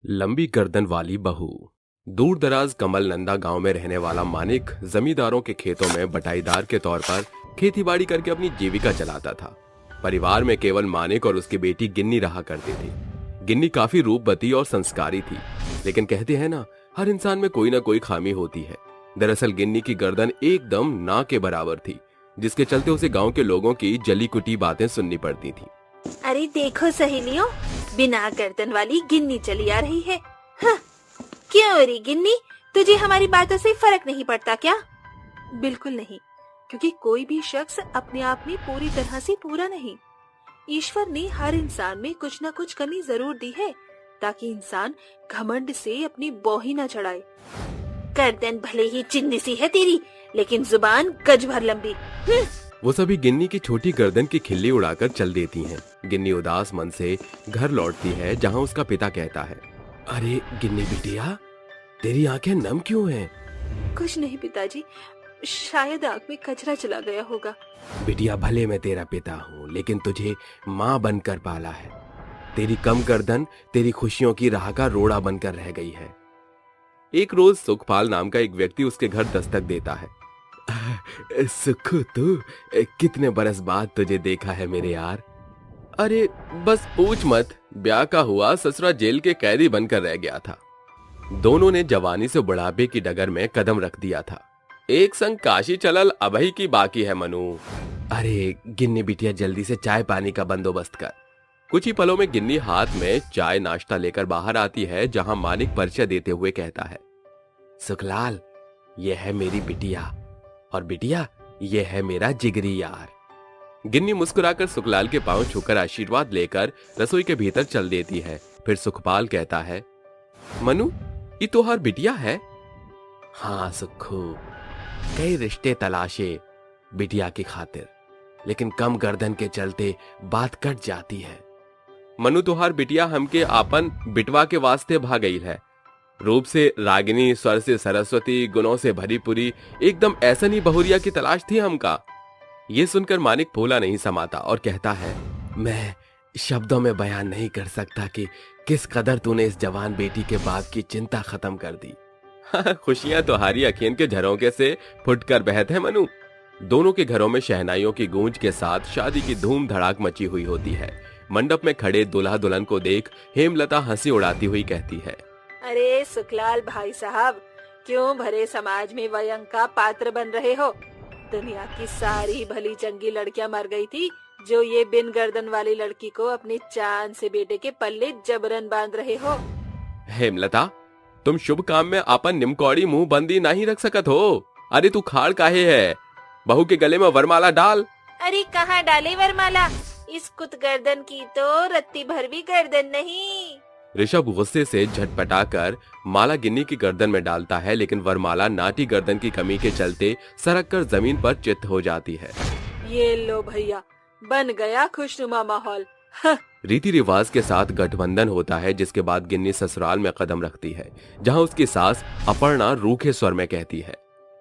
लंबी गर्दन वाली बहू। दूर दराज कमल नंदा गांव में रहने वाला मानिक जमींदारों के खेतों में बटाईदार के तौर पर खेतीबाड़ी करके अपनी जीविका चलाता था। परिवार में केवल मानिक और उसकी बेटी गिन्नी रहा करती थी। गिन्नी काफी रूपवती और संस्कारी थी, लेकिन कहते हैं ना, हर इंसान में कोई ना कोई खामी होती है। दरअसल गिन्नी की गर्दन एकदम ना के बराबर थी, जिसके चलते उसे गांव के लोगों की जली कुटी बातें सुननी पड़ती थी। अरे देखो सहेलियों, बिना गर्दन वाली गिन्नी चली आ रही है। हाँ, क्यों रे गिन्नी, तुझे हमारी बातों से फर्क नहीं पड़ता क्या? बिल्कुल नहीं, क्योंकि कोई भी शख्स अपने आप में पूरी तरह से पूरा नहीं। ईश्वर ने हर इंसान में कुछ न कुछ कमी जरूर दी है, ताकि इंसान घमंड से अपनी बोही न चढ़ाए। गर्दन भले ही चिन्नी सी है तेरी, लेकिन जुबान गज भर लंबी। वो सभी गिन्नी की छोटी गर्दन की खिल्ली उड़ाकर चल देती हैं। गिन्नी उदास मन से घर लौटती है, जहां उसका पिता कहता है, अरे गिन्नी बिटिया, तेरी आंखें नम क्यों हैं? कुछ नहीं पिताजी, शायद आँख में कचरा चला गया होगा। बिटिया, भले मैं तेरा पिता हूँ, लेकिन तुझे माँ बनकर पाला है। तेरी कम गर्दन तेरी खुशियों की राह का रोड़ा बनकर रह गई है। एक रोज सुखपाल नाम का एक व्यक्ति उसके घर दस्तक देता है। सुखू, तू कितने बरस बाद तुझे देखा है मेरे यार। अरे बस पूछ मत, ब्याह का हुआ ससुरा जेल के कैदी बनकर रह गया था। दोनों ने जवानी से बुढ़ापे की डगर में कदम रख दिया था। एक संग काशी चलल अबही की बाकी है मनु। अरे गिन्नी बिटिया, जल्दी से चाय पानी का बंदोबस्त कर। कुछ ही पलों में गिन्नी हाथ में चाय नाश्ता लेकर बाहर आती है, जहां मालिक परिचय देते हुए कहता है, सुखलाल, ये है मेरी बिटिया, और बिटिया, ये है मेरा जिगरी यार। गिन्नी मुस्कुराकर सुखलाल के पांव छूकर आशीर्वाद लेकर रसोई के भीतर चल देती है। फिर सुखपाल कहता है, मनु, ये तोहार बिटिया है? हाँ सुखू, कई रिश्ते तलाशे बिटिया की खातिर, लेकिन कम गर्दन के चलते बात कट जाती है। मनु, तोहार बिटिया हमके आपन बिटवा के वास्ते भाग गई है। रूप से रागिनी, स्वर से सरस्वती, गुणों से भरी पूरी, एकदम ऐसा नहीं बहुरिया की तलाश थी हमका। ये सुनकर मानिक फूला नहीं समाता और कहता है, मैं शब्दों में बयान नहीं कर सकता कि किस कदर तूने इस जवान बेटी के बाप की चिंता खत्म कर दी। खुशियां तुम्हारी अखियन के झरोखे से फुटकर बहत है मनु। दोनों के घरों में शहनाइयों की गूंज के साथ शादी की धूम धड़ाक मची हुई होती है। मंडप में खड़े दुल्हा दुल्हन को देख हेमलता हंसी उड़ाती हुई कहती है, अरे सुखलाल भाई साहब, क्यों भरे समाज में वयंग का पात्र बन रहे हो? दुनिया की सारी भली चंगी लड़कियां मर गई थी, जो ये बिन गर्दन वाली लड़की को अपने चांद से बेटे के पल्ले जबरन बांध रहे हो। हेमलता, तुम शुभ काम में आपन निमकौड़ी मुंह बंदी नहीं रख सकत हो। अरे तू खाड़ काहे है? बहू के गले में वरमाला डाल। अरे कहाँ डाले वरमाला? इस कुत गर्दन की तो रत्ती भर भी गर्दन नहीं। ऋषभ गुस्से से झटपटाकर माला गिन्नी की गर्दन में डालता है, लेकिन वरमाला नाटी गर्दन की कमी के चलते सरक कर जमीन पर चित हो जाती है। ये लो भैया, बन गया खुशनुमा माहौल। रीति रिवाज के साथ गठबंधन होता है, जिसके बाद गिन्नी ससुराल में कदम रखती है, जहां उसकी सास अपर्णा रूखे स्वर में कहती है,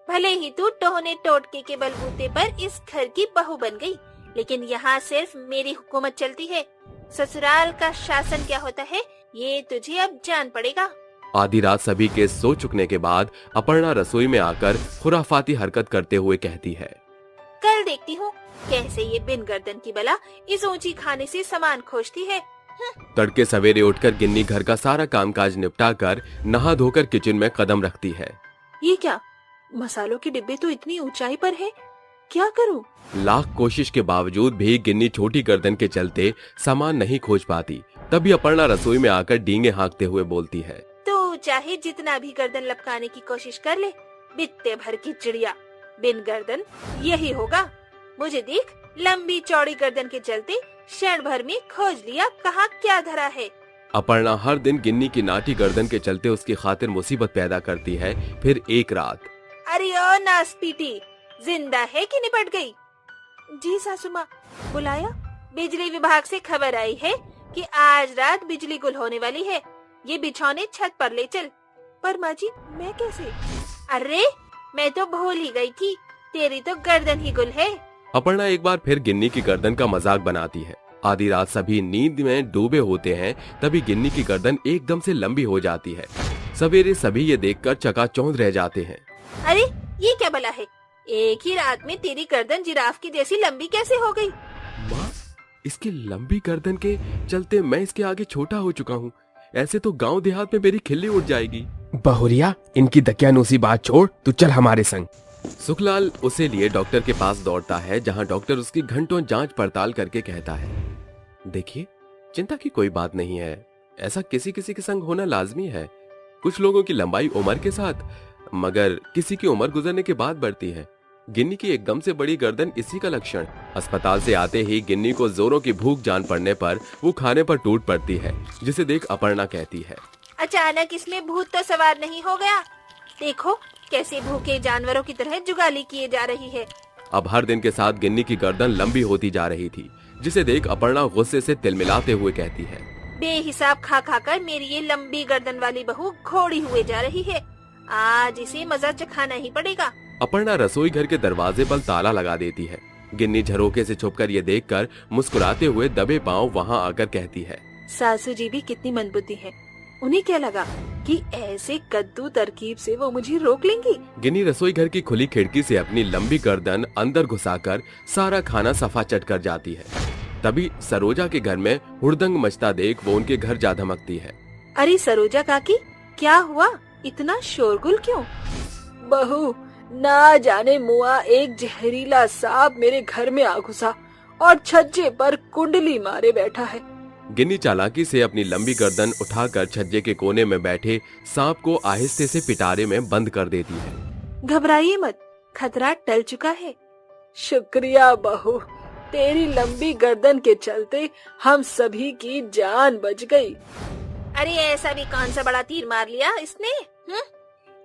भले ही तू टोहने टोटके के बलबूते पर इस घर की बहू बन गई, लेकिन यहाँ सिर्फ मेरी हुकूमत चलती है। ससुराल का शासन क्या होता है, ये तुझे अब जान पड़ेगा। आधी रात सभी के सो चुकने के बाद अपर्णा रसोई में आकर खुराफाती हरकत करते हुए कहती है, कल देखती हूँ कैसे ये बिन गर्दन की बला इस ऊंची खाने से सामान खोजती है। तड़के सवेरे उठकर गिन्नी घर का सारा कामकाज निपटा कर नहा धोकर किचन में कदम रखती है। ये क्या, मसालों के डिब्बे तो इतनी ऊंचाई पर है, क्या करूँ? लाख कोशिश के बावजूद भी गिन्नी छोटी गर्दन के चलते सामान नहीं खोज पाती। तभी अपर्णा रसोई में आकर डींगे हाँकते हुए बोलती है, तो चाहे जितना भी गर्दन लपकाने की कोशिश कर ले, बित्ते भर की चिड़िया, बिन गर्दन यही होगा। मुझे देख, लंबी चौड़ी गर्दन के चलते क्षण भर में खोज लिया कहाँ क्या धरा है। अपर्णा हर दिन गिन्नी की नाटी गर्दन के चलते उसकी खातिर मुसीबत पैदा करती है। फिर एक रात, अरे ओ नासपीटी, जिंदा है कि निपट गई? जी सासू माँ, बुलाया? बिजली विभाग से खबर आई है कि आज रात बिजली गुल होने वाली है। ये बिछौने छत पर ले चल। पर माँ जी, मैं कैसे? अरे मैं तो भूल ही गई थी, तेरी तो गर्दन ही गुल है। अपर्णा एक बार फिर गिन्नी की गर्दन का मजाक बनाती है। आधी रात सभी नींद में डूबे होते हैं, तभी गिन्नी की गर्दन एकदम से लंबी हो जाती है। सवेरे सभी ये देखकर चकाचौंध रह जाते हैं। अरे ये क्या भला है, एक ही रात में तेरी गर्दन जिराफ की जैसी लंबी कैसे हो गई? माँ, इसकी लंबी गर्दन के चलते मैं इसके आगे छोटा हो चुका हूँ। ऐसे तो गांव देहात में मेरी खिल्ली उड़ जाएगी। बहुरिया, इनकी दकियानूसी बात छोड़, तू चल हमारे संग। सुखलाल उसे लिए डॉक्टर के पास दौड़ता है, जहां डॉक्टर उसकी घंटों जांच पड़ताल करके कहता है, देखिए, चिंता की कोई बात नहीं है। ऐसा किसी किसी के संग होना लाजमी है। कुछ लोगों की लंबाई उम्र के साथ, मगर किसी की उम्र गुजरने के बाद बढ़ती है। गिन्नी की एकदम से बड़ी गर्दन इसी का लक्षण। अस्पताल से आते ही गिन्नी को जोरों की भूख जान पड़ने पर वो खाने पर टूट पड़ती है, जिसे देख अपर्णा कहती है, अचानक इसमें भूत तो सवार नहीं हो गया? देखो कैसे भूखे जानवरों की तरह जुगाली किए जा रही है। अब हर दिन के साथ गिन्नी की गर्दन लंबी होती जा रही थी, जिसे देख अपर्णा गुस्से से तिलमिलाते हुए कहती है, बेहिसाब खा खा कर मेरी ये लंबी गर्दन वाली बहू घोड़ी हुए जा रही है। आज इसे मजा चखाना ही पड़ेगा। अपर्णा रसोई घर के दरवाजे पर ताला लगा देती है। गिन्नी झरोके से छुपकर ये देखकर मुस्कुराते हुए दबे पांव वहां आकर कहती है, सासू जी भी कितनी मंदबुद्धि है। उन्हें क्या लगा कि ऐसे कद्दू तरकीब से वो मुझे रोक लेंगी? गिन्नी रसोई घर की खुली खिड़की से अपनी लंबी गर्दन अंदर घुसाकर सारा खाना सफा चट कर जाती है। तभी सरोजा के घर में हुड़दंग मचता देख वो उनके घर जा धमकती है। अरे सरोजा काकी, क्या हुआ? इतना शोरगुल क्यों? बहू, ना जाने मुआ एक जहरीला सांप मेरे घर में आ घुसा और छज्जे पर कुंडली मारे बैठा है। गिन्नी चालाकी से अपनी लंबी गर्दन उठाकर छज्जे के कोने में बैठे सांप को आहिस्ते से पिटारे में बंद कर देती है। घबराइए मत, खतरा टल चुका है। शुक्रिया बहू, तेरी लंबी गर्दन के चलते हम सभी की जान बच गई। अरे ऐसा भी कौन सा बड़ा तीर मार लिया इसने?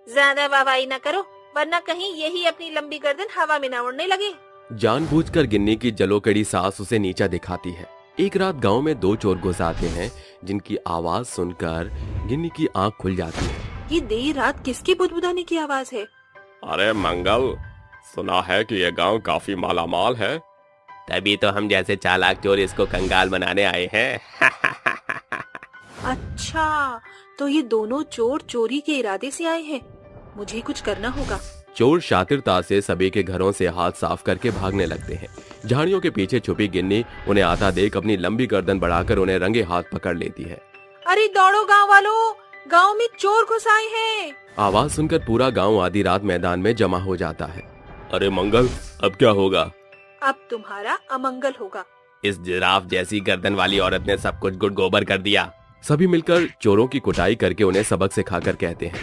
ज्यादा वाहवाही न करो, वरना कहीं यही अपनी लंबी गर्दन हवा में न उड़ने लगे। जानबूझकर गिन्नी की जलोकड़ी सास उसे नीचा दिखाती है। एक रात गांव में 2 चोर घुस आते हैं, जिनकी आवाज सुनकर गिन्नी की आंख खुल जाती है। ये देर रात किसकी बुदबुदाने की आवाज है? अरे मंगल, सुना है कि ये गांव काफी मालामाल है, तभी तो हम जैसे चालाक चोर इसको कंगाल बनाने आए हैं। अच्छा, तो ये दोनों चोर चोरी के इरादे से आए हैं। मुझे कुछ करना होगा। चोर शातिरता से सभी के घरों से हाथ साफ करके भागने लगते हैं। झाड़ियों के पीछे छुपी गिन्नी उन्हें आता देख अपनी लंबी गर्दन बढ़ाकर उन्हें रंगे हाथ पकड़ लेती है। अरे दौड़ो गांव वालों, गांव में चोर घुस आए हैं। आवाज सुनकर पूरा गांव आधी रात मैदान में जमा हो जाता है। अरे मंगल, अब क्या होगा? अब तुम्हारा अमंगल होगा। इस जिराफ जैसी गर्दन वाली औरत ने सब कुछ गुड़ गोबर कर दिया। सभी मिलकर चोरों की कुटाई करके उन्हें सबक सिखाकर कहते हैं,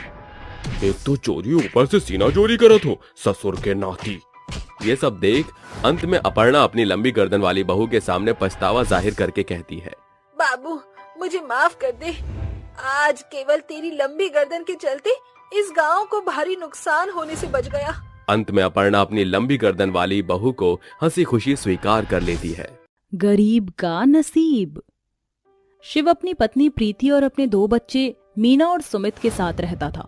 एक तो चोरी, ऊपर से सीना चोरी करत हो, ससुर के नाती। ये सब देख अंत में अपर्णा अपनी लंबी गर्दन वाली बहू के सामने पछतावा जाहिर करके कहती है, बाबू मुझे माफ कर दे। आज केवल तेरी लंबी गर्दन के चलते इस गांव को भारी नुकसान होने से बच गया। अंत में अपर्णा अपनी लंबी गर्दन वाली बहू को हंसी खुशी स्वीकार कर लेती है। गरीब का नसीब। शिव अपनी पत्नी प्रीति और अपने 2 बच्चे मीना और सुमित के साथ रहता था।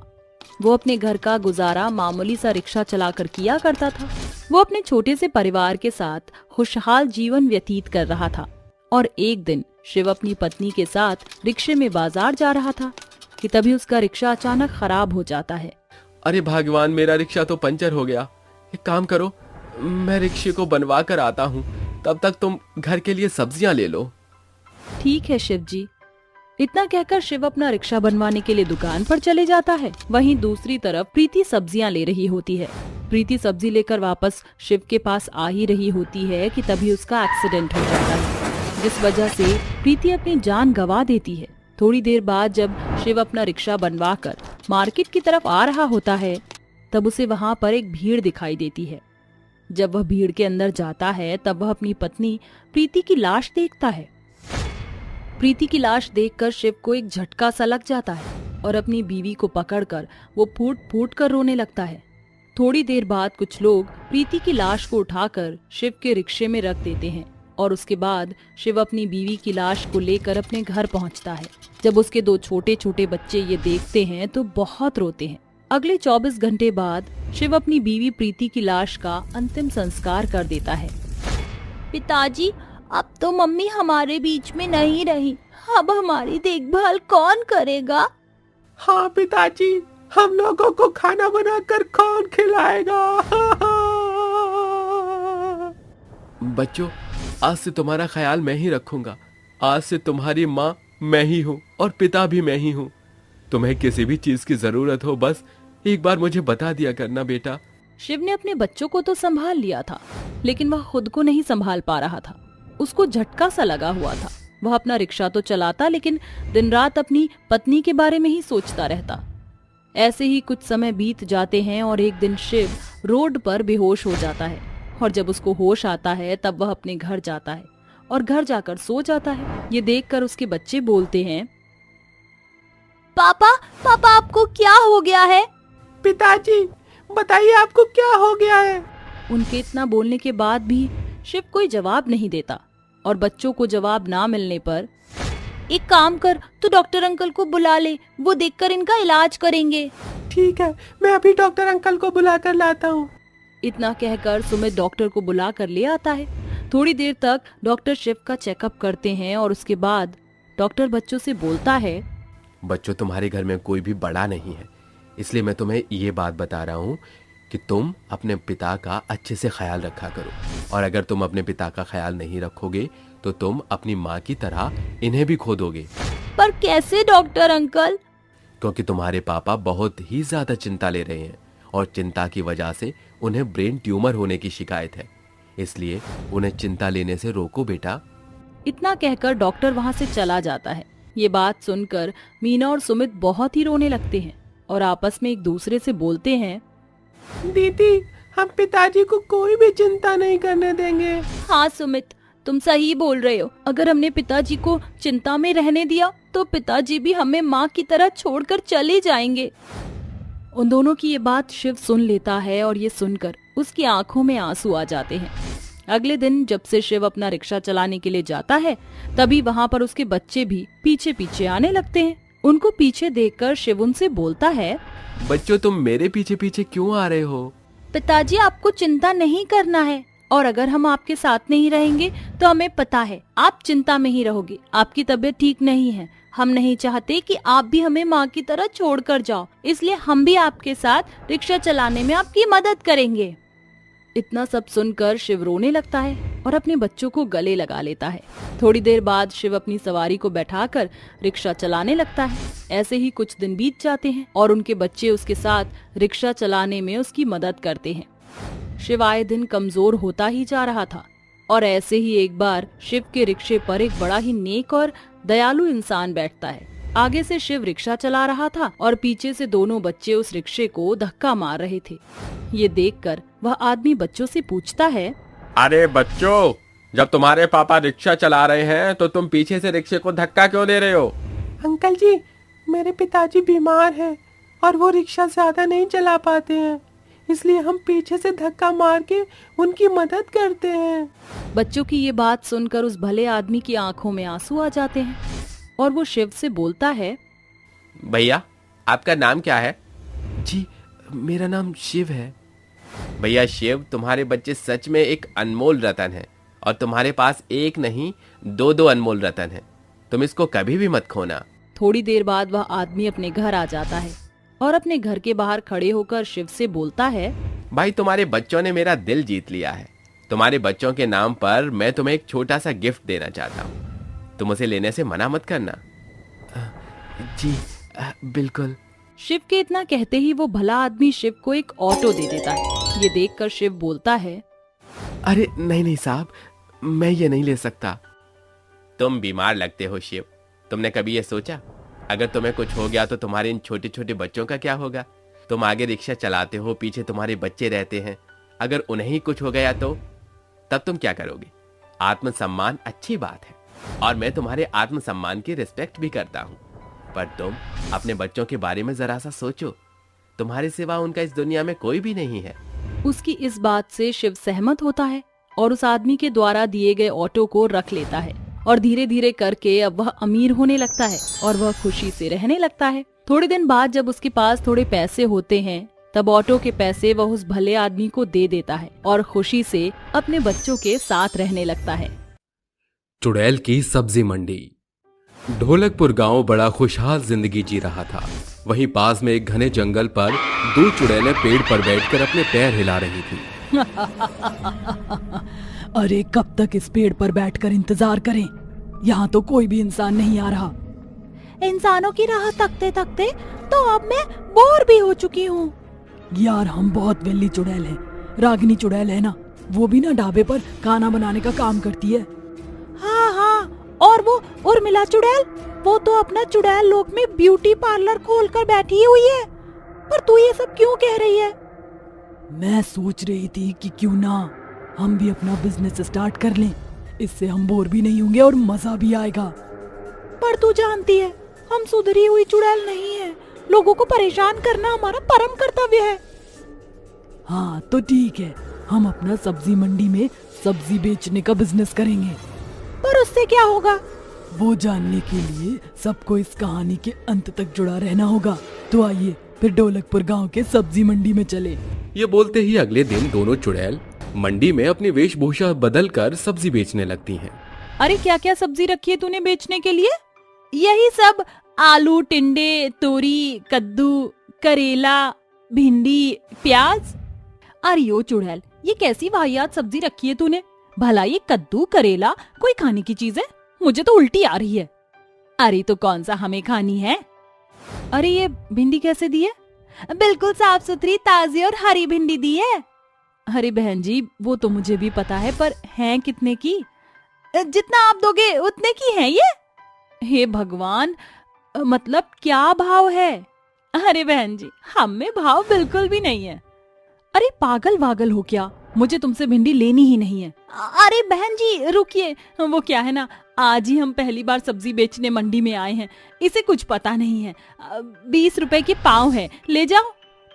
वो अपने घर का गुजारा मामूली सा रिक्शा चलाकर किया करता था। वो अपने छोटे से परिवार के साथ खुशहाल जीवन व्यतीत कर रहा था। और एक दिन शिव अपनी पत्नी के साथ रिक्शे में बाजार जा रहा था कि तभी उसका रिक्शा अचानक खराब हो जाता है। अरे भगवान, मेरा रिक्शा तो पंचर हो गया। एक काम करो, मैं रिक्शे को बनवा कर आता हूँ, तब तक तुम घर के लिए सब्जियां ले लो। ठीक है शिव जी। इतना कहकर शिव अपना रिक्शा बनवाने के लिए दुकान पर चले जाता है। वहीं दूसरी तरफ प्रीति सब्जियां ले रही होती है। प्रीति सब्जी लेकर वापस शिव के पास आ ही रही होती है कि तभी उसका एक्सीडेंट हो जाता है, जिस वजह से प्रीति अपनी जान गंवा देती है। थोड़ी देर बाद जब शिव अपना रिक्शा बनवाकर मार्केट की तरफ आ रहा होता है, तब उसे वहां पर एक भीड़ दिखाई देती है। जब वह भीड़ के अंदर जाता है तब वह अपनी पत्नी प्रीति की लाश देखता है। प्रीति की लाश देखकर शिव को एक झटका सा लग जाता है और अपनी बीवी को पकड़कर वो फूट फूट कर रोने लगता है। थोड़ी देर बाद कुछ लोग प्रीति की लाश को उठाकर शिव के रिक्शे में रख देते हैं और उसके बाद शिव अपनी बीवी की लाश को लेकर अपने घर पहुंचता है। जब उसके 2 छोटे छोटे बच्चे ये देखते हैं तो बहुत रोते हैं। अगले 24 घंटे बाद शिव अपनी बीवी प्रीति की लाश का अंतिम संस्कार कर देता है। पिताजी, अब तो मम्मी हमारे बीच में नहीं रही, अब हमारी देखभाल कौन करेगा? हाँ पिताजी, हम लोगों को खाना बनाकर कौन खिलाएगा? बच्चों, आज से तुम्हारा ख्याल मैं ही रखूंगा। आज से तुम्हारी माँ मैं ही हूँ और पिता भी मैं ही हूँ। तुम्हें किसी भी चीज की जरूरत हो, बस एक बार मुझे बता दिया करना बेटा। शिव ने अपने बच्चों को तो संभाल लिया था, लेकिन वह खुद को नहीं संभाल पा रहा था। उसको झटका सा लगा हुआ था। वह अपना रिक्शा तो चलाता, लेकिन दिन रात अपनी पत्नी के बारे में ही सोचता रहता। ऐसे ही कुछ समय बीत जाते हैं और एक दिन शिव रोड पर बेहोश हो जाता है। और जब उसको होश आता है तब वह अपने घर जाता है और घर जाकर सो जाता है। ये देखकर उसके बच्चे बोलते हैं, पापा पापा आपको क्या हो गया है? पिताजी बताइए, आपको क्या हो गया है? उनके इतना बोलने के बाद भी शिव कोई जवाब नहीं देता और बच्चों को जवाब ना मिलने पर, एक काम कर, तू डॉक्टर अंकल को बुला ले, वो देखकर इनका इलाज करेंगे। ठीक है, मैं अभी डॉक्टर अंकल को बुला कर लाता हूँ। इतना कहकर सुमित डॉक्टर को बुला कर ले आता है। थोड़ी देर तक डॉक्टर शिव का चेकअप करते हैं और उसके बाद डॉक्टर बच्चों से बोलता है, बच्चों, तुम्हारे घर में कोई भी बड़ा नहीं है, इसलिए मैं तुम्हें ये बात बता रहा हूँ कि तुम अपने पिता का अच्छे से ख्याल रखा करो। और अगर तुम अपने पिता का ख्याल नहीं रखोगे तो तुम अपनी माँ की तरह इन्हें भी खो दोगे। पर कैसे डॉक्टर अंकल? क्योंकि तुम्हारे पापा बहुत ही ज्यादा चिंता ले रहे हैं और चिंता की वजह से उन्हें ब्रेन ट्यूमर होने की शिकायत है, इसलिए उन्हें चिंता लेने से रोको बेटा। इतना कहकर डॉक्टर वहाँ से चला जाता है। ये बात सुनकर मीना और सुमित बहुत ही रोने लगते हैं और आपस में एक दूसरे से बोलते हैं, दीदी, हम पिताजी को कोई भी चिंता नहीं करने देंगे। हाँ सुमित, तुम सही बोल रहे हो। अगर हमने पिताजी को चिंता में रहने दिया तो पिताजी भी हमें माँ की तरह छोड़कर चले जाएंगे। उन दोनों की ये बात शिव सुन लेता है और ये सुनकर उसकी आंखों में आंसू आ जाते हैं। अगले दिन जब से शिव अपना रिक्शा चलाने के लिए जाता है, तभी वहाँ पर उसके बच्चे भी पीछे पीछे आने लगते हैं। उनको पीछे देखकर शिव उनसे बोलता है, बच्चों, तुम मेरे पीछे पीछे क्यों आ रहे हो? पिताजी आपको चिंता नहीं करना है, और अगर हम आपके साथ नहीं रहेंगे तो हमें पता है आप चिंता में ही रहोगे। आपकी तबीयत ठीक नहीं है, हम नहीं चाहते कि आप भी हमें माँ की तरह छोड़कर जाओ, इसलिए हम भी आपके साथ रिक्शा चलाने में आपकी मदद करेंगे। इतना सब सुनकर शिव रोने लगता है और अपने बच्चों को गले लगा लेता है। थोड़ी देर बाद शिव अपनी सवारी को बैठाकर रिक्शा चलाने लगता है। ऐसे ही कुछ दिन बीत जाते हैं और उनके बच्चे उसके साथ रिक्शा चलाने में उसकी मदद करते हैं। शिव आए दिन कमजोर होता ही जा रहा था और ऐसे ही एक बार शिव के रिक्शे पर एक बड़ा ही नेक और दयालु इंसान बैठता है। आगे से शिव रिक्शा चला रहा था और पीछे से दोनों बच्चे उस रिक्शे को धक्का मार रहे थे। ये देखकर वह आदमी बच्चों से पूछता है, अरे बच्चों, जब तुम्हारे पापा रिक्शा चला रहे हैं तो तुम पीछे से रिक्शे को धक्का क्यों दे रहे हो? अंकल जी, मेरे पिताजी बीमार हैं और वो रिक्शा ज्यादा नहीं चला पाते हैं, इसलिए हम पीछे से धक्का मार के उनकी मदद करते हैं। बच्चों की ये बात सुनकर उस भले आदमी की आंखों में आंसू आ जाते हैं और वो शिव से बोलता है, भैया, आपका नाम क्या है? जी, मेरा नाम शिव है। भैया शिव, तुम्हारे बच्चे सच में एक अनमोल रतन है और तुम्हारे पास एक नहीं दो अनमोल रतन है। तुम इसको कभी भी मत खोना। थोड़ी देर बाद वह आदमी अपने घर आ जाता है और अपने घर के बाहर खड़े होकर शिव से बोलता है, भाई, तुम्हारे बच्चों ने मेरा दिल जीत लिया है। तुम्हारे बच्चों के नाम पर मैं तुम्हें एक छोटा सा गिफ्ट देना चाहता हूँ। तुम उसे लेने से मना मत करना। जी, बिल्कुल। शिव के इतना कहते ही वो भला आदमी शिव को एक ऑटो दे देता है। ये देखकर शिव बोलता है, अरे नहीं साहब, मैं ये नहीं ले सकता। तुम बीमार लगते हो शिव। तुमने कभी ये सोचा, अगर तुम्हें कुछ हो गया तो तुम्हारे इन छोटे छोटे बच्चों का क्या होगा? तुम आगे रिक्शा चलाते हो, पीछे तुम्हारे बच्चे रहते हैं। अगर उन्हें ही कुछ हो गया तो तब तुम क्या करोगे? आत्मसम्मान अच्छी बात है और मैं तुम्हारे आत्मसम्मान की रिस्पेक्ट भी करता हूँ, पर तुम अपने बच्चों के बारे में जरा सा सोचो। तुम्हारे सिवा उनका इस दुनिया में कोई भी नहीं है। उसकी इस बात से शिव सहमत होता है और उस आदमी के द्वारा दिए गए ऑटो को रख लेता है और धीरे धीरे करके अब वह अमीर होने लगता है और वह खुशी से रहने लगता है। थोड़े दिन बाद जब उसके पास थोड़े पैसे होते हैं, तब ऑटो के पैसे वह उस भले आदमी को दे देता है और खुशी से अपने बच्चों के साथ रहने लगता है। चुड़ैल की सब्जी मंडी। ढोलकपुर गांव बड़ा खुशहाल जिंदगी जी रहा था। वहीं पास में एक घने जंगल पर दो चुड़ैलें पेड़ पर बैठकर अपने पैर हिला रही थी। अरे कब तक इस पेड़ पर बैठकर इंतजार करें? यहाँ तो कोई भी इंसान नहीं आ रहा। इंसानों की राह तकते तकते तो अब मैं बोर भी हो चुकी हूँ। यार हम बहुत वेली चुड़ैल हैं। रागिनी चुड़ैल है ना, वो भी ना ढाबे पर खाना बनाने का काम करती है। हाँ हाँ, और वो उर्मिला चुड़ैल, वो तो अपना चुड़ैल लोक में ब्यूटी पार्लर खोलकर बैठी हुई है। पर तू ये सब क्यों कह रही है? मैं सोच रही थी कि क्यों ना हम भी अपना बिजनेस स्टार्ट कर लें। इससे हम बोर भी नहीं होंगे और मजा भी आएगा। पर तू जानती है हम सुधरी हुई चुड़ैल नहीं है। लोगों को परेशान करना हमारा परम कर्तव्य है। हाँ तो ठीक है, हम अपना सब्जी मंडी में सब्जी बेचने का बिजनेस करेंगे। पर उससे क्या होगा? वो जानने के लिए सबको इस कहानी के अंत तक जुड़ा रहना होगा। तो आइए फिर ढोलकपुर गांव के सब्जी मंडी में चले। ये बोलते ही अगले दिन दोनों चुड़ैल मंडी में अपनी वेशभूषा बदलकर सब्जी बेचने लगती हैं। अरे क्या क्या सब्जी रखी है तूने बेचने के लिए? यही सब, आलू, टिंडे, तोरी, कद्दू, करेला, भिंडी, प्याज। अरे ओ चुड़ैल, ये कैसी वाहियात सब्जी रखी है तूने? भला ये कद्दू करेला कोई खाने की चीज है? मुझे तो उल्टी आ रही है। अरे तो कौन सा हमें खानी है? अरे ये भिंडी कैसे दी है? बिल्कुल साफ सुथरी ताजी और हरी भिंडी दी है। अरे बहन जी वो तो मुझे भी पता है, पर हैं कितने की? जितना आप दोगे उतने की है ये। हे भगवान, मतलब क्या भाव है? अरे बहन जी हम में भाव बिल्कुल भी नहीं है। अरे पागल वागल हो क्या? मुझे तुमसे भिंडी लेनी ही नहीं है। अरे बहन जी रुकिए, वो क्या है ना, आज ही हम पहली बार सब्जी बेचने मंडी में आए हैं। इसे कुछ पता नहीं है। 20 रुपए की पाव है, ले जाओ।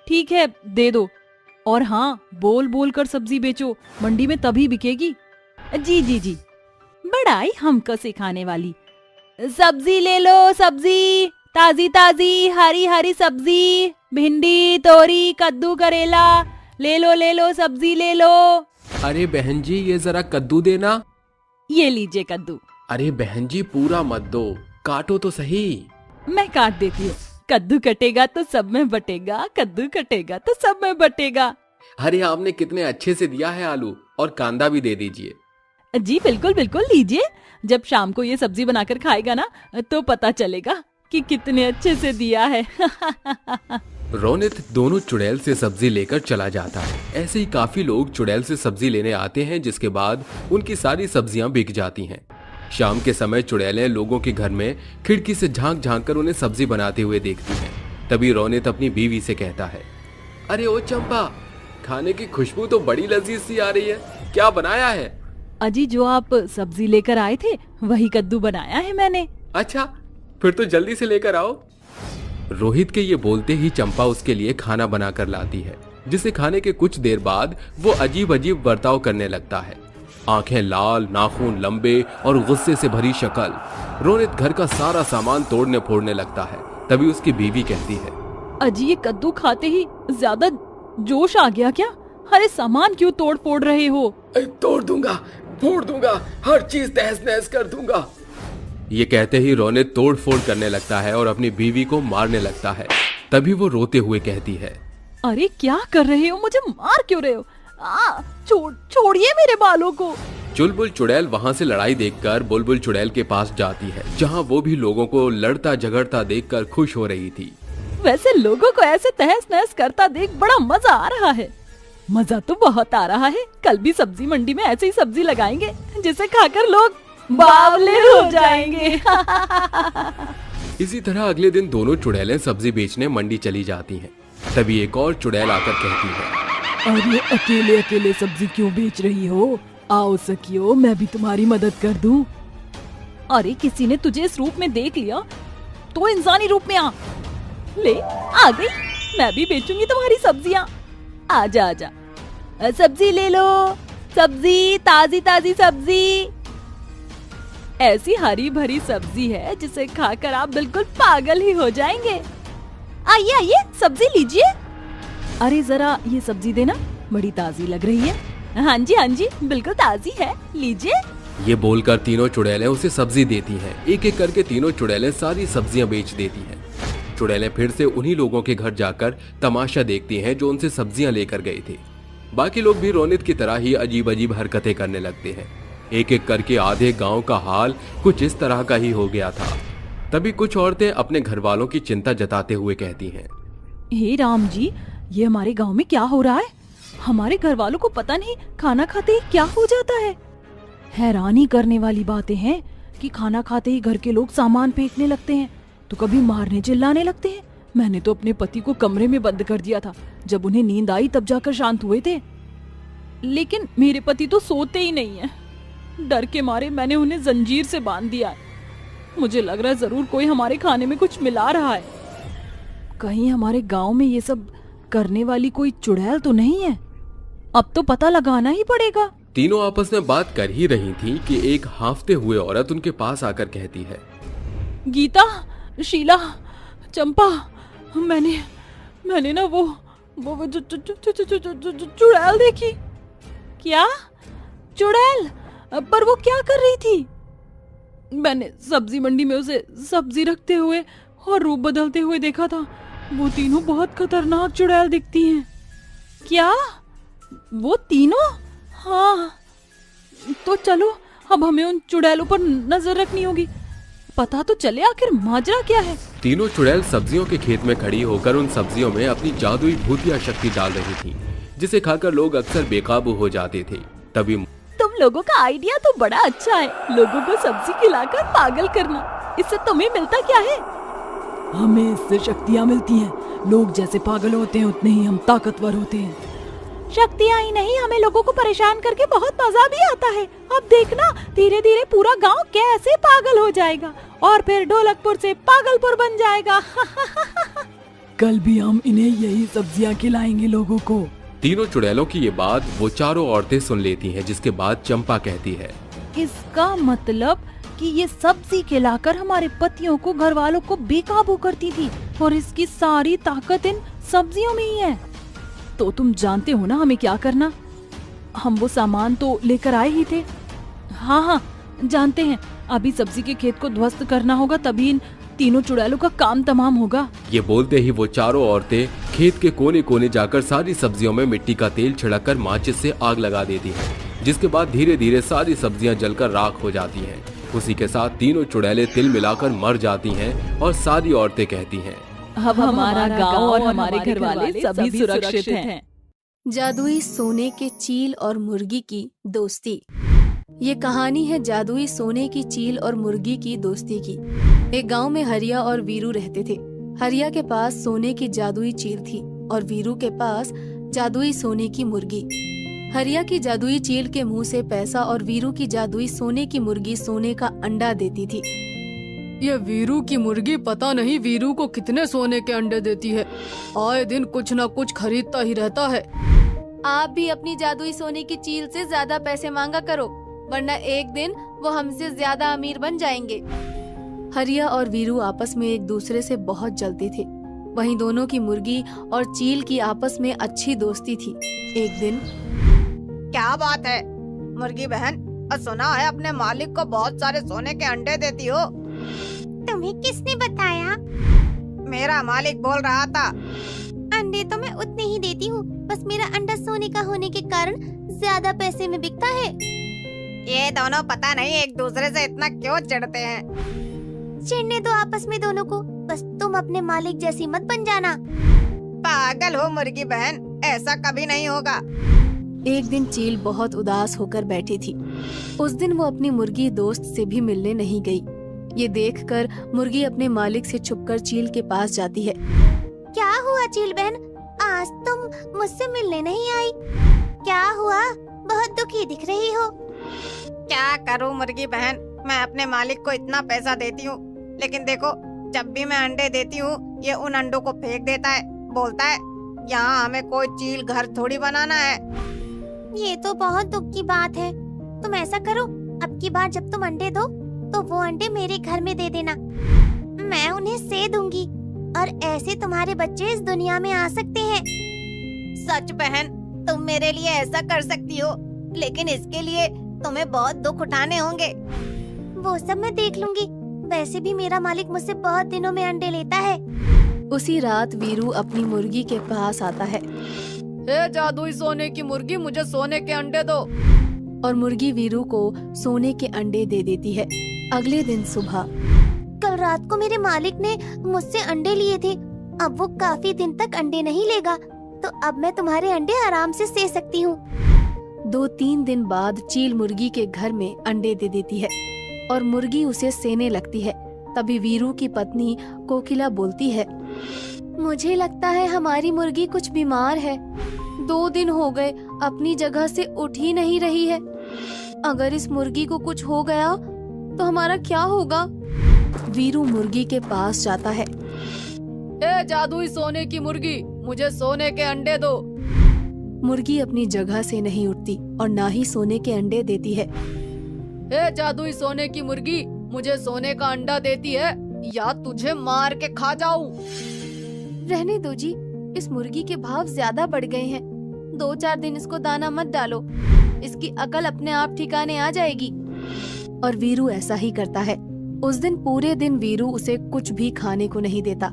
ठीक है दे दो। और हाँ, बोल बोल कर सब्जी बेचो, मंडी में तभी बिकेगी। जी जी जी, बड़ाई हमको सिखाने वाली। सब्जी ले लो, सब्जी ताजी ताजी हरी हरी सब्जी, भिंडी, तोरी, कद्दू, करेला, ले लो सब्जी ले लो। अरे बहन जी ये जरा कद्दू देना। ये लीजिए कद्दू। अरे बहन जी पूरा मत दो, काटो तो सही। मैं काट देती हूँ। कद्दू कटेगा तो सब में बटेगा, कद्दू कटेगा तो सब में बटेगा। अरे आपने कितने अच्छे से दिया है। आलू और कांदा भी दे दीजिए। जी बिल्कुल बिल्कुल, लीजिए। जब शाम को ये सब्जी बनाकर खाएगा ना तो पता चलेगा कि कितने अच्छे से दिया है। रोनित दोनों चुड़ैल से सब्जी लेकर चला जाता है। ऐसे ही काफी लोग चुड़ैल से सब्जी लेने आते हैं, जिसके बाद उनकी सारी सब्जियां बिक जाती हैं। शाम के समय चुड़ैलें लोगों के घर में खिड़की से झांक झांक कर उन्हें सब्जी बनाते हुए देखती हैं। तभी रोनित अपनी बीवी से कहता है, अरे ओ चंपा, खाने की खुशबू तो बड़ी लजीज सी आ रही है, क्या बनाया है? अजी जो आप सब्जी लेकर आए थे वही कद्दू बनाया है मैंने। अच्छा फिर तो जल्दी से लेकर आओ। रोहित के ये बोलते ही चंपा उसके लिए खाना बनाकर लाती है, जिसे खाने के कुछ देर बाद वो अजीब अजीब बर्ताव करने लगता है। आंखें लाल, नाखून लंबे और गुस्से से भरी शक्ल। रोनित घर का सारा सामान तोड़ने फोड़ने लगता है। तभी उसकी बीवी कहती है, अजी ये कद्दू खाते ही ज्यादा जोश आ गया क्या? अरे सामान क्यों तोड़ फोड़ रहे हो? तोड़ दूंगा, फोड़ दूंगा, हर चीज तहस नहस कर दूंगा। ये कहते ही रोनित तोड़ फोड़ करने लगता है और अपनी बीवी को मारने लगता है। तभी वो रोते हुए कहती है, अरे क्या कर रहे हो? मुझे मार क्यों रहे हो? छोड़िए मेरे बालों को। चुलबुल चुड़ैल वहाँ से लड़ाई देखकर बुलबुल चुड़ैल के पास जाती है, जहाँ वो भी लोगों को लड़ता झगड़ता देखकर खुश हो रही थी। वैसे लोगों को ऐसे तहस नहस करता देख बड़ा मजा आ रहा है। मजा तो बहुत आ रहा है। कल भी सब्जी मंडी में ऐसे ही सब्जी लगाएंगे जिसे खाकर लोग बावले हो जाएंगे। इसी तरह अगले दिन दोनों चुड़ैलें सब्जी बेचने मंडी चली जाती हैं। तभी एक और चुड़ैल आकर कहती है, अरे अकेले अकेले सब्जी क्यों बेच रही हो? आओ सखियो, मैं भी तुम्हारी मदद कर दूं। अरे किसी ने तुझे इस रूप में देख लिया तो इंसानी रूप में आ। ले आ गई, मैं भी बेचूंगी तुम्हारी सब्जियां। आजा आजा, सब्जी ले लो, सब्जी ताजी ताजी सब्जी। ऐसी हरी भरी सब्जी है जिसे खाकर आप बिल्कुल पागल ही हो जाएंगे। आइए आइए सब्जी लीजिए। अरे जरा ये सब्जी देना, बड़ी ताजी लग रही है। हाँ जी बिल्कुल ताजी है, लीजिए। ये बोलकर तीनों चुड़ैलें उसे सब्जी देती हैं। एक एक करके तीनों चुड़ैलें सारी सब्जियां बेच देती हैं। चुड़ैलें फिर से उन्हीं लोगों के घर जाकर तमाशा देखती हैं जो उनसे सब्जियां लेकर गए थे। बाकी लोग भी रोनित की तरह ही अजीब अजीब हरकतें करने लगते हैं। एक एक करके आधे गांव का हाल कुछ इस तरह का ही हो गया था। तभी कुछ औरतें अपने घर वालों की चिंता जताते हुए कहती हैं, हे राम जी, ये हमारे गांव में क्या हो रहा है? हमारे घर वालों को पता नहीं खाना खाते ही क्या हो जाता है। हैरानी करने वाली बातें हैं कि खाना खाते ही घर के लोग सामान फेंकने लगते हैं, तो कभी मारने चिल्लाने लगते हैं। मैंने तो अपने पति को कमरे में बंद कर दिया था, जब उन्हें नींद आई तब जाकर शांत हुए थे। लेकिन मेरे पति तो सोते ही नहीं है। डर के मारे मैंने उन्हें जंजीर से बांध दिया है। मुझे लग रहा है जरूर कोई हमारे खाने में कुछ मिला रहा है। कहीं हमारे गांव में ये सब करने वाली कोई चुड़ैल तो नहीं है? अब तो पता लगाना ही पड़ेगा। तीनों आपस में बात कर ही रही थी कि एक हांफते हुए औरत उनके पास आकर कहती है, गीता, शीला, चंपा, मैंने ना वो चुड़ैल देखी। क्या चुड़ैल? पर वो क्या कर रही थी? मैंने सब्जी मंडी में उसे सब्जी रखते हुए और रूप बदलते हुए देखा था। वो तीनों बहुत खतरनाक चुड़ैल दिखती हैं। क्या वो तीनों? हाँ, तो चलो अब हमें उन चुड़ैलों पर नजर रखनी होगी। पता तो चले आखिर माजरा क्या है। तीनों चुड़ैल सब्जियों के खेत में खड़ी होकर उन सब्जियों में अपनी जादुई भूतिया शक्ति डाल रही थी, जिसे खाकर लोग अक्सर बेकाबू हो जाते थे। तभी तुम लोगों का आइडिया तो बड़ा अच्छा है, लोगों को सब्जी खिलाकर पागल करना। इससे तुम्हें मिलता क्या है? हमें इससे शक्तियाँ मिलती हैं। लोग जैसे पागल होते हैं उतने ही हम ताकतवर होते हैं। शक्तियाँ ही नहीं, हमें लोगों को परेशान करके बहुत मजा भी आता है। अब देखना, धीरे धीरे पूरा गांव कैसे पागल हो जाएगा और फिर ढोलकपुर से पागलपुर बन जाएगा। कल भी हम इन्हें यही सब्जियाँ खिलाएंगे लोगों को। तीनों चुड़ैलों की ये बात वो चारों औरतें सुन लेती हैं, जिसके बाद चंपा कहती है, इसका मतलब कि ये सब्जी खिलाकर हमारे पतियों को, घर वालों को बेकाबू करती थी और इसकी सारी ताकत इन सब्जियों में ही है। तो तुम जानते हो ना हमें क्या करना? हम वो सामान तो लेकर आए ही थे। हाँ, जानते हैं। अभी सब्जी के खेत को ध्वस्त करना होगा, तभी इन तीनों चुड़ैलों का काम तमाम होगा। ये बोलते ही वो चारों औरतें खेत के कोने कोने जाकर सारी सब्जियों में मिट्टी का तेल छिड़ककर माचिस से आग लगा देती हैं, जिसके बाद धीरे धीरे सारी सब्जियां जलकर राख हो जाती हैं। उसी के साथ तीनों चुड़ैलें तिल मिलाकर मर जाती हैं और सारी औरतें कहती हैं, अब हमारा गांव और हमारे घर वाले सभी सुरक्षित हैं। जादुई सोने के चील और मुर्गी की दोस्ती। ये कहानी है जादुई सोने की चील और मुर्गी की दोस्ती की। एक गांव में हरिया और वीरू रहते थे। हरिया के पास सोने की जादुई चील थी और वीरू के पास जादुई सोने की मुर्गी। हरिया की जादुई चील के मुंह से पैसा और वीरू की जादुई सोने की मुर्गी सोने का अंडा देती थी। ये वीरू की मुर्गी पता नहीं वीरू को कितने सोने के अंडे देती है। आए दिन कुछ न कुछ खरीदता ही रहता है। आप भी अपनी जादुई सोने की चील से ज्यादा पैसे मांगा करो, वरना एक दिन वो हमसे ज्यादा अमीर बन जाएंगे। हरिया और वीरू आपस में एक दूसरे से बहुत जलते थे। वहीं दोनों की मुर्गी और चील की आपस में अच्छी दोस्ती थी। एक दिन, क्या बात है मुर्गी बहन, और सुना है अपने मालिक को बहुत सारे सोने के अंडे देती हो। तुम्हें किसने बताया? मेरा मालिक बोल रहा था। अंडे तो मैं उतने ही देती हूँ, बस मेरा अंडा सोने का होने के कारण ज्यादा पैसे में बिकता है। ये दोनों पता नहीं एक दूसरे से इतना क्यों चिढ़ते हैं। चिढ़ने दो आपस में दोनों को, बस तुम अपने मालिक जैसी मत बन जाना। पागल हो मुर्गी बहन, ऐसा कभी नहीं होगा। एक दिन चील बहुत उदास होकर बैठी थी। उस दिन वो अपनी मुर्गी दोस्त से भी मिलने नहीं गई। ये देखकर मुर्गी अपने मालिक से छुपकर चील के पास जाती है। क्या हुआ चील बहन, आज तुम मुझसे मिलने नहीं आई? क्या हुआ, बहुत दुखी दिख रही हो। क्या करूं मुर्गी बहन, मैं अपने मालिक को इतना पैसा देती हूँ, लेकिन देखो जब भी मैं अंडे देती हूँ ये उन अंडों को फेंक देता है। बोलता है यहाँ हमें कोई चील घर थोड़ी बनाना है। ये तो बहुत दुख की बात है। तुम ऐसा करो, अब की बार जब तुम अंडे दो तो वो अंडे मेरे घर में दे देना, मैं उन्हें सेध दूंगी और ऐसे तुम्हारे बच्चे इस दुनिया में आ सकते हैं। सच बहन, तुम मेरे लिए ऐसा कर सकती हो, लेकिन इसके लिए तुम्हें बहुत दुख उठाने होंगे। वो सब मैं देख लूंगी। वैसे भी मेरा मालिक मुझसे बहुत दिनों में अंडे लेता है। उसी रात वीरू अपनी मुर्गी के पास आता है हे जादुई सोने की मुर्गी, मुझे सोने के अंडे दो। और मुर्गी वीरू को सोने के अंडे दे देती है। अगले दिन सुबह कल रात को मेरे मालिक ने मुझसे अंडे लिए थे। अब वो काफी दिन तक अंडे नहीं लेगा, तो अब मैं तुम्हारे अंडे आराम से सेक सकती हूँ। 2-3 दिन बाद चील मुर्गी के घर में अंडे दे देती है और मुर्गी उसे सेने लगती है। तभी वीरू की पत्नी कोकिला बोलती है, मुझे लगता है हमारी मुर्गी कुछ बीमार है। 2 दिन हो गए अपनी जगह से उठ ही नहीं रही है। अगर इस मुर्गी को कुछ हो गया तो हमारा क्या होगा? वीरू मुर्गी के पास जाता है। हे जादुई सोने की मुर्गी, मुझे सोने के अंडे दो। मुर्गी अपनी जगह से नहीं उठती और ना ही सोने के अंडे देती है। हे जादुई सोने की मुर्गी, मुझे सोने का अंडा देती है या तुझे मार के खा जाऊं। रहने दो जी, इस मुर्गी के भाव ज्यादा बढ़ गए हैं। 2-4 दिन इसको दाना मत डालो, इसकी अकल अपने आप ठिकाने आ जाएगी। और वीरू ऐसा ही करता है। उस दिन पूरे दिन वीरू उसे कुछ भी खाने को नहीं देता।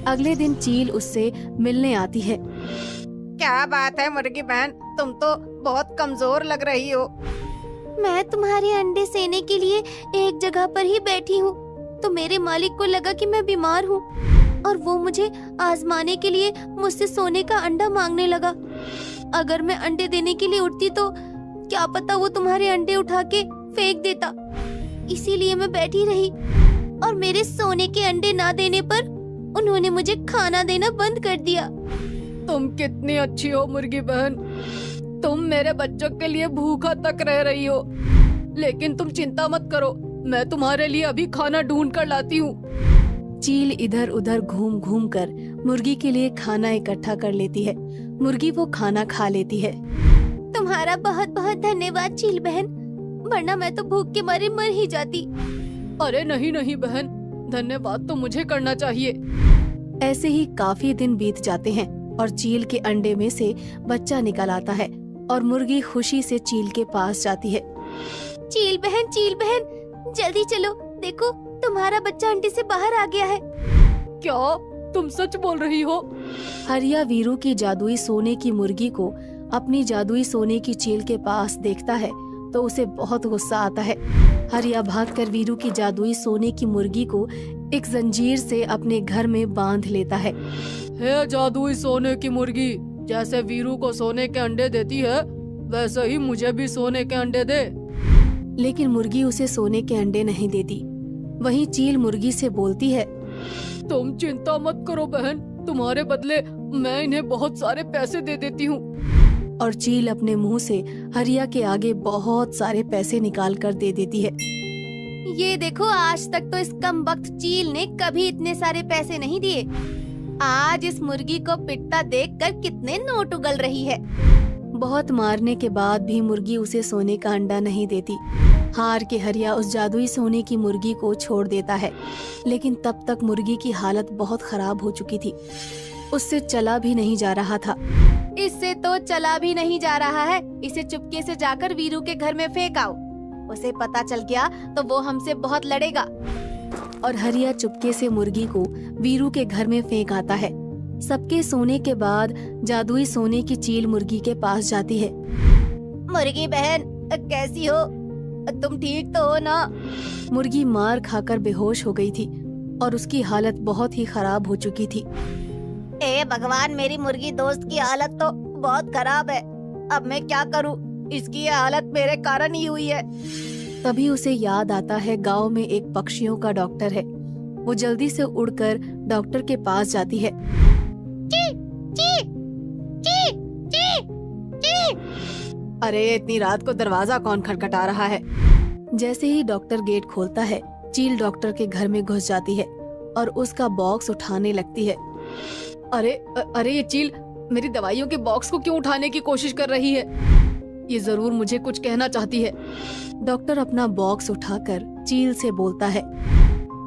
अगले दिन चील उससे मिलने आती है। क्या बात है मुर्गी बहन, तुम तो बहुत कमजोर लग रही हो। मैं तुम्हारे अंडे सेने के लिए एक जगह पर ही बैठी हूँ, तो मेरे मालिक को लगा कि मैं बीमार हूँ और वो मुझे आजमाने के लिए मुझसे सोने का अंडा मांगने लगा। अगर मैं अंडे देने के लिए उठती तो क्या पता वो तुम्हारे अंडे उठा के फेंक देता। इसीलिए मैं बैठी रही और मेरे सोने के अंडे ना देने पर उन्होंने मुझे खाना देना बंद कर दिया। तुम कितनी अच्छी हो मुर्गी बहन, तुम मेरे बच्चों के लिए भूखा तक रह रही हो। लेकिन तुम चिंता मत करो, मैं तुम्हारे लिए अभी खाना ढूंढ कर लाती हूँ। चील इधर उधर घूम घूम कर मुर्गी के लिए खाना इकट्ठा कर लेती है। मुर्गी वो खाना खा लेती है। तुम्हारा बहुत बहुत धन्यवाद चील बहन, वरना मैं तो भूख के मारे मर ही जाती। अरे नहीं नहीं बहन, धन्यवाद तो मुझे करना चाहिए। ऐसे ही काफी दिन बीत जाते हैं और चील के अंडे में से बच्चा निकल आता है और मुर्गी खुशी से चील के पास जाती है। चील बहन जल्दी चलो, देखो तुम्हारा बच्चा अंडे से बाहर आ गया है। क्या तुम सच बोल रही हो? हरिया वीरू की जादुई सोने की मुर्गी को अपनी जादुई सोने की चील के पास देखता है तो उसे बहुत गुस्सा आता है। हरिया भागकर वीरू की जादुई सोने की मुर्गी को एक जंजीर से अपने घर में बांध लेता है। हे जादुई सोने की मुर्गी, जैसे वीरू को सोने के अंडे देती है वैसे ही मुझे भी सोने के अंडे दे। लेकिन मुर्गी उसे सोने के अंडे नहीं देती। वहीं चील मुर्गी से बोलती है, तुम चिंता मत करो बहन, तुम्हारे बदले मैं इन्हें बहुत सारे पैसे दे देती हूँ। और चील अपने मुंह से हरिया के आगे बहुत सारे पैसे निकाल कर दे देती है। ये देखो, आज तक तो इस कमबख्त चील ने कभी इतने सारे पैसे नहीं दिए। आज इस मुर्गी को पिटता देखकर कितने नोट उगल रही है। बहुत मारने के बाद भी मुर्गी उसे सोने का अंडा नहीं देती। हार के हरिया उस जादुई सोने की मुर्गी को छोड़ देता है। लेकिन तब तक मुर्गी की हालत बहुत खराब हो चुकी थी। उससे चला भी नहीं जा रहा था। इससे तो चला भी नहीं जा रहा है, इसे चुपके से जाकर वीरू के घर में फेंक आओ। उसे पता चल गया तो वो हमसे बहुत लड़ेगा। और हरिया चुपके से मुर्गी को वीरू के घर में फेंक आता है। सबके सोने के बाद जादुई सोने की चील मुर्गी के पास जाती है। मुर्गी बहन कैसी हो, तुम ठीक तो हो ना? मुर्गी मार खाकर बेहोश हो गई थी और उसकी हालत बहुत ही खराब हो चुकी थी। ए भगवान, मेरी मुर्गी दोस्त की हालत तो बहुत खराब है। अब मैं क्या करूं? इसकी ये हालत मेरे कारण ही हुई है। तभी उसे याद आता है गांव में एक पक्षियों का डॉक्टर है। वो जल्दी से उड़कर डॉक्टर के पास जाती है। ची, ची, ची, ची, ची। अरे इतनी रात को दरवाजा कौन खटखटा रहा है? जैसे ही डॉक्टर गेट खोलता है, चील डॉक्टर के घर में घुस जाती है और उसका बॉक्स उठाने लगती है। अरे ये चील मेरी दवाइयों के बॉक्स को क्यों उठाने की कोशिश कर रही है? ये जरूर मुझे कुछ कहना चाहती है। डॉक्टर अपना बॉक्स उठाकर चील से बोलता है,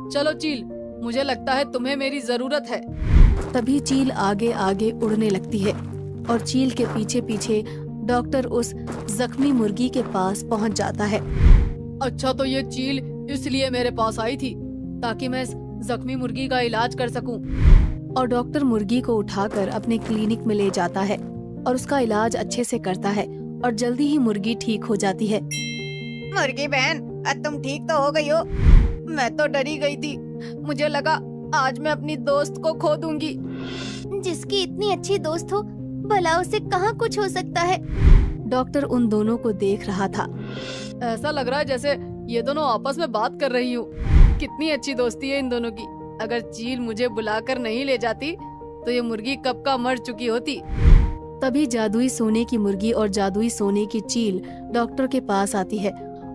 चलो चील, मुझे लगता है तुम्हें मेरी जरूरत है। तभी चील आगे आगे उड़ने लगती है और चील के पीछे पीछे डॉक्टर उस जख्मी मुर्गी के पास पहुंच जाता है। अच्छा, तो ये चील इसलिए मेरे पास आई थी ताकि मैं इस जख्मी मुर्गी का इलाज कर सकूं। और डॉक्टर मुर्गी को उठाकर अपने क्लिनिक में ले जाता है और उसका इलाज अच्छे से करता है और जल्दी ही मुर्गी ठीक हो जाती है। मुर्गी बहन, तुम ठीक तो हो गई हो? मैं तो डरी गई थी, मुझे लगा आज मैं अपनी दोस्त को खो दूंगी। जिसकी इतनी अच्छी दोस्त हो, भला उसे कहाँ कुछ हो सकता है। डॉक्टर उन दोनों को देख रहा था। ऐसा लग रहा है जैसे ये दोनों आपस में बात कर रही हूँ। कितनी अच्छी दोस्ती है इन दोनों की। अगर चील मुझे बुलाकर नहीं ले जाती तो ये मुर्गी कब का मर चुकी होती। तभी जादुई सोने की मुर्गी और जादुई सोने की चील डॉक्टर के पास आती है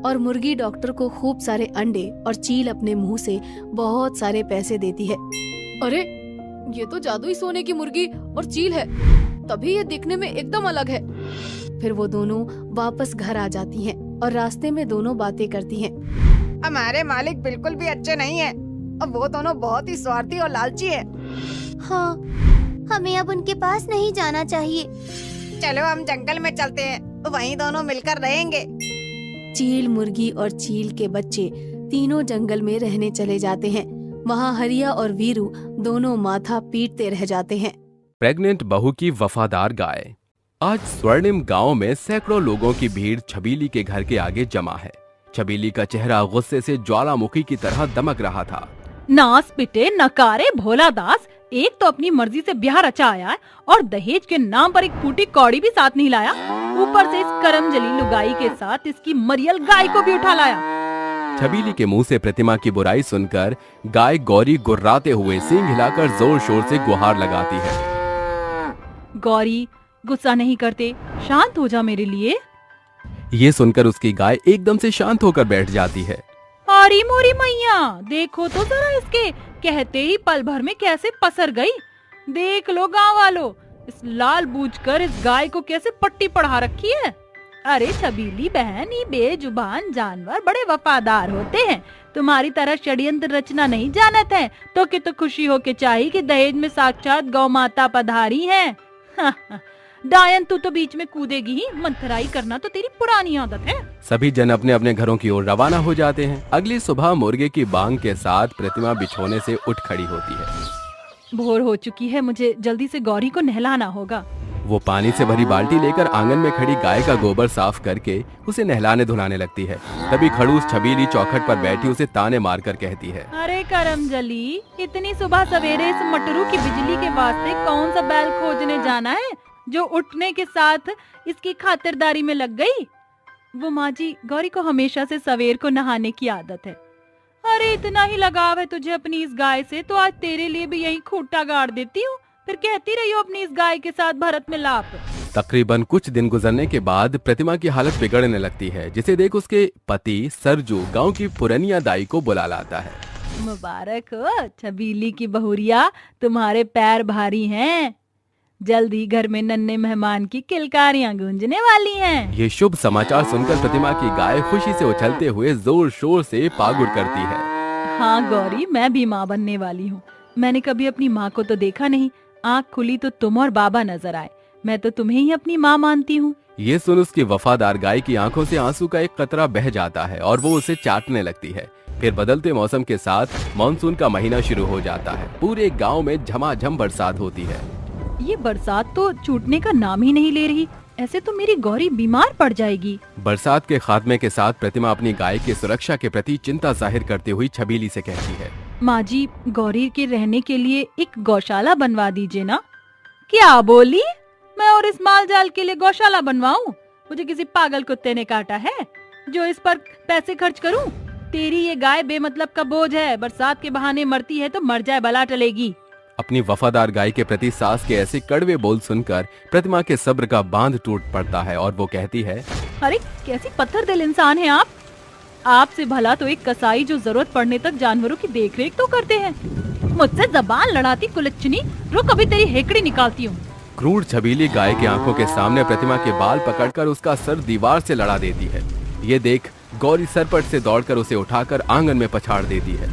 और मुर्गी डॉक्टर को खूब सारे अंडे और चील अपने मुंह से बहुत सारे पैसे देती है। अरे, ये तो जादुई सोने की मुर्गी और चील है, तभी ये दिखने में एकदम अलग है। फिर वो दोनों वापस घर आ जाती हैं और रास्ते में दोनों बातें करती हैं। हमारे मालिक बिल्कुल भी अच्छे नहीं है और वो दोनों बहुत ही स्वार्थी और लालची है। हाँ, हमें अब उनके पास नहीं जाना चाहिए। चलो हम जंगल में चलते हैं, वहीं दोनों मिलकर रहेंगे। चील, मुर्गी और चील के बच्चे तीनों जंगल में रहने चले जाते हैं। वहाँ हरिया और वीरू दोनों माथा पीटते रह जाते हैं। प्रेग्नेंट बहू की वफादार गाय। आज स्वर्णिम गांव में सैकड़ों लोगों की भीड़ छबीली के घर के आगे जमा है। छबीली का चेहरा गुस्से से ज्वालामुखी की तरह दमक रहा था। नास पिटे नकारे भोला दास, एक तो अपनी मर्जी से ब्याह रचा आया है और दहेज के नाम पर एक फूटी कौड़ी भी साथ नहीं लाया। ऊपर से इस करमजली लुगाई के साथ इसकी मरियल गाय को भी उठा लाया। छबीली के मुंह से प्रतिमा की बुराई सुनकर गाय गौरी गुर्राते हुए सींग हिलाकर जोर शोर से गुहार लगाती है। गौरी, गुस्सा नहीं करते, शांत हो जा मेरे लिए। ये सुनकर उसकी गाय एकदम से शांत होकर बैठ जाती है। अरे मोरी मैया, देखो तो जरा इसके, कहते ही पल भर में कैसे पसर गई। देख लो गांव वालों, इस लाल बूझकर इस गाय को कैसे पट्टी पढ़ा रखी है। अरे छबीली बहन, ये बेजुबान जानवर बड़े वफादार होते हैं। तुम्हारी तरह षड्यंत्र रचना नहीं जानते हैं तो कि तो खुशी हो के चाहिए कि दहेज में साक्षात गौ माता पधारी है। डायन, तू तो बीच में कूदेगी ही, मंथराई करना तो तेरी पुरानी आदत है। सभी जन अपने अपने घरों की ओर रवाना हो जाते हैं। अगली सुबह मुर्गे की बांग के साथ प्रतिमा बिछोने से उठ खड़ी होती है। भोर हो चुकी है, मुझे जल्दी से गौरी को नहलाना होगा। वो पानी से भरी बाल्टी लेकर आंगन में खड़ी गाय का गोबर साफ करके उसे नहलाने धुलाने लगती है। तभी खड़ूस छबीली चौखट पर बैठी उसे ताने मारकर कहती है, अरे करमजली, इतनी सुबह सवेरे इस मटरू की बिजली के वास्ते कौन सा बैल खोजने जाना है जो उठने के साथ इसकी खातिरदारी में लग गई। वो माँ जी, गौरी को हमेशा से सवेर को नहाने की आदत है। अरे इतना ही लगाव है तुझे अपनी इस गाय से, तो आज तेरे लिए भी यही खूंटा गाड़ देती हूँ, फिर कहती रही हो अपनी इस गाय के साथ भरत में लाप। तकरीबन कुछ दिन गुजरने के बाद प्रतिमा की हालत बिगड़ने लगती है, जिसे देख उसके पति सरजू गांव की पुरनिया दाई को बुला लाता है। मुबारक हो छबीली की बहुरिया, तुम्हारे पैर भारी हैं। जल्द ही घर में नन्हे मेहमान की किलकारियां गूंजने वाली हैं। ये शुभ समाचार सुनकर प्रतिमा की गाय खुशी से उछलते हुए जोर शोर से पागुर करती है। हाँ गौरी, मैं भी माँ बनने वाली हूँ। मैंने कभी अपनी माँ को तो देखा नहीं, आँख खुली तो तुम और बाबा नजर आए। मैं तो तुम्हें ही अपनी माँ मानती हूँ। ये सुन उसकी वफादार गाय की आंखों से आंसू का एक कतरा बह जाता है और वो उसे चाटने लगती है। फिर बदलते मौसम के साथ मानसून का महीना शुरू हो जाता है। पूरे गाँव में झमाझम बरसात होती है। ये बरसात तो छूटने का नाम ही नहीं ले रही, ऐसे तो मेरी गौरी बीमार पड़ जाएगी। बरसात के खात्मे के साथ प्रतिमा अपनी गाय की सुरक्षा के प्रति चिंता जाहिर करते हुए छबीली से कहती है, माँ जी, गौरी के रहने के लिए एक गौशाला बनवा दीजिए ना। क्या बोली? मैं और इस माल जाल के लिए गौशाला बनवाऊं? मुझे किसी पागल कुत्ते ने काटा है जो इस पर पैसे खर्च करूं? तेरी ये गाय बेमतलब का बोझ है, बरसात के बहाने मरती है तो मर जाए, भला टलेगी। अपनी वफादार गाय के प्रति सास के ऐसे कड़वे बोल सुनकर प्रतिमा के सब्र का बांध टूट पड़ता है और वो कहती है, अरे कैसी पत्थर दिल इंसान है आप। आपसे भला तो एक कसाई जो जरूरत पड़ने तक जानवरों की देखरेख तो करते हैं। मुझसे जबान लड़ाती कुलच्छनी, रुक अभी तेरी हेकड़ी निकालती हूँ। क्रूर छबीली गाय की आंखों के सामने प्रतिमा के बाल पकड़कर उसका सर दीवार से लड़ा देती है। ये देख गौरी सरपट से दौड़कर उसे उठाकर आंगन में पछाड़ देती है।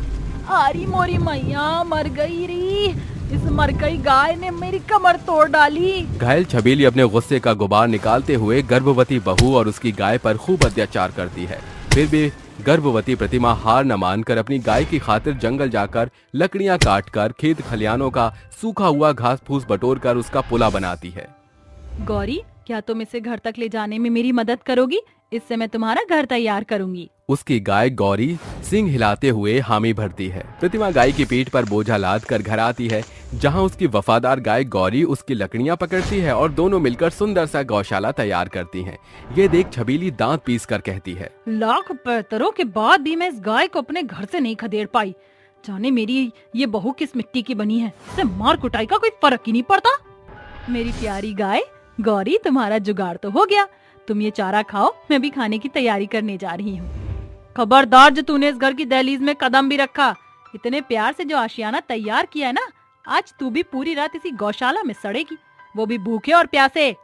आरी मोरी मैया, मर गई री। इस मर गई गाय ने मेरी कमर तोड़ डाली। घायल छबीली अपने गुस्से का गुबार निकालते हुए गर्भवती बहू और उसकी गाय पर खूब अत्याचार करती है। फिर भी गर्भवती प्रतिमा हार न मानकर अपनी गाय की खातिर जंगल जाकर लकड़ियां काटकर खेत खलियानों का सूखा हुआ घास फूस बटोरकर उसका पुला बनाती है। गौरी, क्या तुम इसे घर तक ले जाने में मेरी मदद करोगी? इससे मैं तुम्हारा घर तैयार करूंगी। उसकी गाय गौरी सिंग हिलाते हुए हामी भरती है। प्रतिमा गाय की पीठ पर बोझा लाद कर घर आती है, जहां उसकी वफादार गाय गौरी उसकी लकड़ियां पकड़ती है और दोनों मिलकर सुंदर सा गौशाला तैयार करती हैं। ये देख छबीली दांत पीस कर कहती है, लाख पैतरों के बाद भी मैं इस गाय को अपने घर से नहीं खदेड़ पाई। जाने मेरी ये बहू किस मिट्टी की बनी है, इसे मार कुटाई का कोई फर्क ही नहीं पड़ता। मेरी प्यारी गाय गौरी, तुम्हारा जुगाड़ तो हो गया। तुम ये चारा खाओ, मैं भी खाने की तैयारी करने जा रही हूँ। खबरदार, जो तूने इस घर की दहलीज में कदम भी रखा, इतने प्यार से जो आशियाना तैयार किया है ना, आज तू भी पूरी रात इसी गौशाला में सड़ेगी, वो भी भूखे और प्यासे।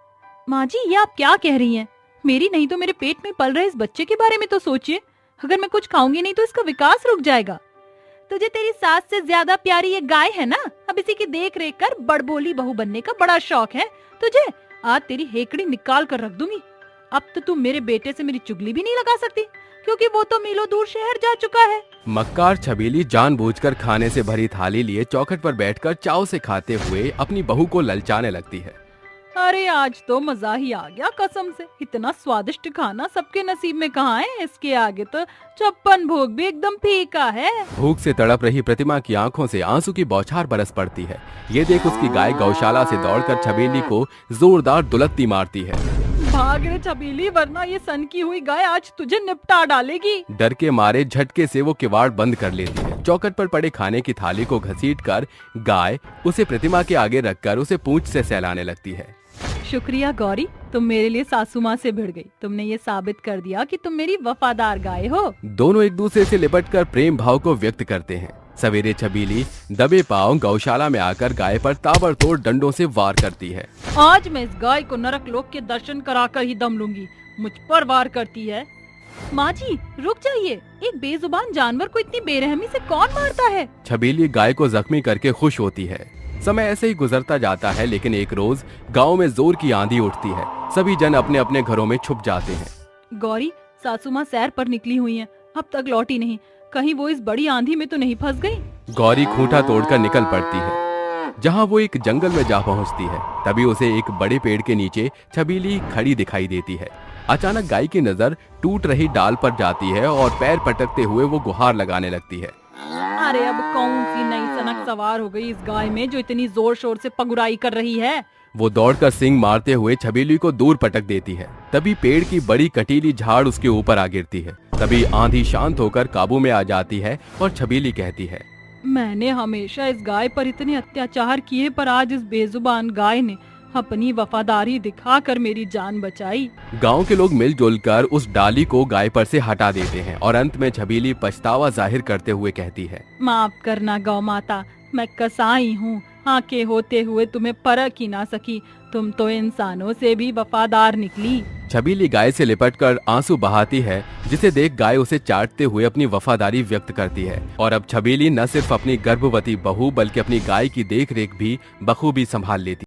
माँ जी, ये आप क्या कह रही हैं? मेरी नहीं तो मेरे पेट में पल रहे इस बच्चे के बारे में तो सोचिए। अगर मैं कुछ खाऊंगी नहीं तो इसका विकास रुक जाएगा। तुझे तेरी सास से ज्यादा प्यारी ये गाय है ना, अब इसी की देख रेख कर बड़बोली बहू बनने का बड़ा शौक है तुझे। आज तेरी हेकड़ी निकाल कर रख दूंगी। अब तो तू मेरे बेटे से मेरी चुगली भी नहीं लगा सकती, क्योंकि वो तो मीलों दूर शहर जा चुका है। मक्कार छबीली जानबूझकर खाने से भरी थाली लिए चौखट पर बैठकर चाव से खाते हुए अपनी बहू को ललचाने लगती है। अरे आज तो मजा ही आ गया कसम से। इतना स्वादिष्ट खाना सबके नसीब में कहाँ है, इसके आगे तो 56 भोग भी एकदम फीका है। भूख से तड़प रही प्रतिमा की आंखों से आंसू की बौछार बरस पड़ती है। ये देख उसकी गाय गौशाला से दौड़कर छबीली को जोरदार दुलत्ती मारती है। भाग रे छबीली, वरना ये सनकी हुई गाय आज तुझे निपटा डालेगी। डर के मारे झटके से वो किवाड़ बंद कर लेती है। चौखट पर पड़े खाने की थाली को घसीटकर गाय उसे प्रतिमा के आगे रखकर उसे पूंछ से सहलाने लगती है। शुक्रिया गौरी, तुम मेरे लिए सासू माँ से भिड़ गई। तुमने ये साबित कर दिया कि तुम मेरी वफादार गाय हो। दोनों एक दूसरे से लिपटकर प्रेम भाव को व्यक्त करते हैं। सवेरे छबीली दबे पांव गौशाला में आकर गाय पर ताबड़तोड़ डंडों से वार करती है। आज मैं इस गाय को नरक लोक के दर्शन कराकर ही दम लूंगी। मुझ पर वार करती है। माँ जी रुक जाइए, एक बेजुबान जानवर को इतनी बेरहमी से कौन मारता है? छबीली गाय को जख्मी करके खुश होती है। समय ऐसे ही गुजरता जाता है, लेकिन एक रोज गांव में जोर की आंधी उठती है। सभी जन अपने अपने घरों में छुप जाते हैं। गौरी, सासू माँ सैर पर निकली हुई हैं, अब तक लौटी नहीं। कहीं वो इस बड़ी आंधी में तो नहीं फंस गई? गौरी खूंटा तोड़कर निकल पड़ती है। जहां वो एक जंगल में जा पहुंचती है, तभी उसे एक बड़े पेड़ के नीचे छबीली खड़ी दिखाई देती है। अचानक गाय की नजर टूट रही डाल पर जाती है और पैर पटकते हुए वो गुहार लगाने लगती है। अरे अब कौन सी नई सनक सवार हो गई इस गाय में जो इतनी जोर शोर से पगुराई कर रही है? वो दौड़कर सींग मारते हुए छबीली को दूर पटक देती है। तभी पेड़ की बड़ी कटीली झाड़ उसके ऊपर आ गिरती है। तभी आंधी शांत होकर काबू में आ जाती है और छबीली कहती है, मैंने हमेशा इस गाय पर इतने अत्याचार किए, पर आज इस बेजुबान गाय ने अपनी वफादारी दिखाकर मेरी जान बचाई। गांव के लोग मिलजुल कर उस डाली को गाय पर से हटा देते हैं और अंत में छबीली पछतावा जाहिर करते हुए कहती है, माफ करना गौ माता, मैं कसाई हूँ। आंखें होते हुए तुम्हें परख ही ना सकी। तुम तो इंसानों से भी वफादार निकली। छबीली गाय से लिपटकर आंसू बहाती है, जिसे देख गाय उसे चाटते हुए अपनी वफादारी व्यक्त करती है। और अब छबीली न सिर्फ अपनी गर्भवती बहू बल्कि अपनी गाय की देखरेख भी बखूबी संभाल लेती है।